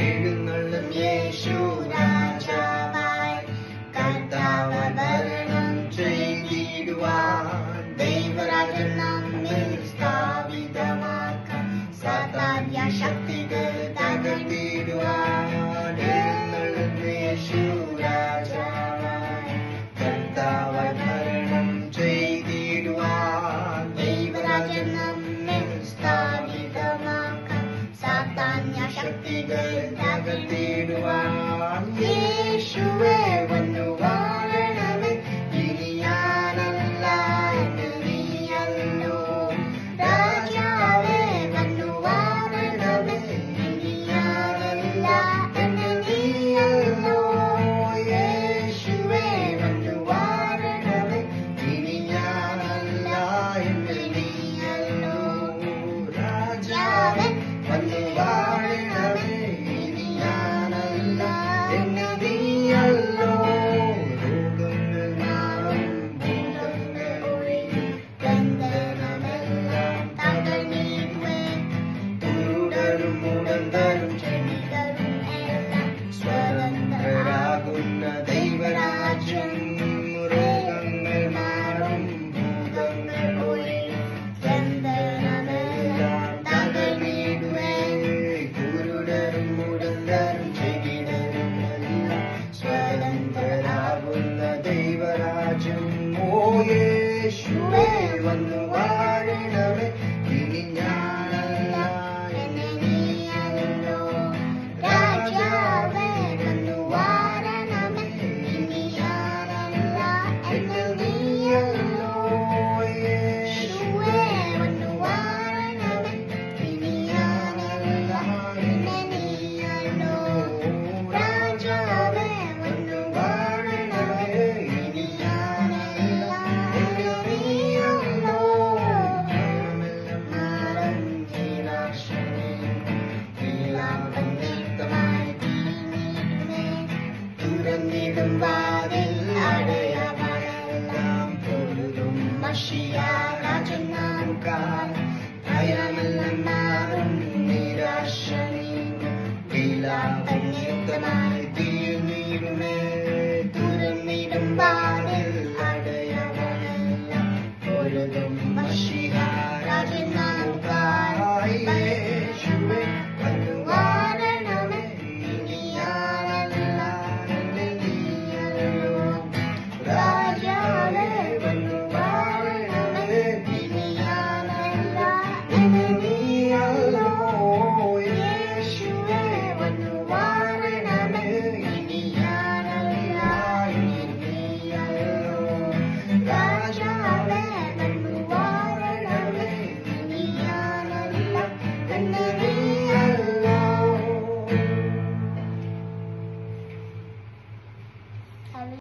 എഴുന്നള്ളും യേശു രാജാവായി കർത്താവായി ഭരണം ചെയ്തിടുവാൻ ദൈവരാജ്യം നമ്മിൽ സ്ഥാപിതമാക്കാൻ സാത്താന്യ ശക്തികൾ തകർത്തിടുവാൻ എഴുന്നള്ളും യേശു രാജാവായി കർത്താവായി ഭരണം ചെയ്തിടുവാൻ ദൈവരാജ്യം നമ്മിൽ സ്ഥാപിതമാക്കാൻ സാത്താന്യ ശക്തികൾ തകർത്തിടുവാൻ യേശുവേ വന്നു വാഴണമേ ഇനി ഞാനല്ല എന്നിൽ നീയല്ലോ രാജാവേ വന്നു വാഴണമേ ഇനി ഞാനല്ല എന്നിൽ നീയല്ലോ യേശുവേ വന്നു വാഴണമേ ഇനി ഞാനല്ല എന്നിൽ നീയല്ലോ രാജാവേ വന്നു വാഴണമേ ഇനി ഞാനല്ല എന്നിൽ നീയല്ലോ രോഗങ്ങൾ മാറും ഭൂതങ്ങൾ ഒഴിയും ബന്ധനമെല്ലാം തകർന്നിടുവേ കുരുടരും മുടന്തരും ചെടികളും എല്ലാം സ്വതന്ത്രരാകുന്ന ദൈവരാജ്യം രോഗങ്ങൾ മാറും ഭൂതങ്ങൾ ഒഴിയും ബന്ധനമെല്ലാം തകർന്നിടുവേ കുരുടരും മുടന്തരും ചെടികളും എല്ലാം സ്വതന്ത്രരാകുന്ന ദൈവരാജ്യം ഓ യേശുവേ വന്നു വാഴണമേ ഇനി ഞാനല്ല എന്നിൽ നീയല്ലോ രാജാവേ വന്നു വാഴണമേ ഇനി ഞാനല്ല എന്നിൽ നീയല്ലോ യേശുവേ വന്നു വാഴണമേ ഇനി ഞാനല്ല എന്നിൽ നീയല്ലോ രാജാവേ വന്നു വാഴണമേ ഇനി ഞാനല്ല എന്നിൽ നീയല്ലോ മാറും നിരാശയും വിലാപം വ്യക്തമായി തീർന്നിടുമേ തുറന്നിടും വാതിൽ അടയാളമെല്ലാം പൊരുതും മഷിയാ രാജൻ നാം കാൽ ഭയമെല്ലാം മാറും നിരാശ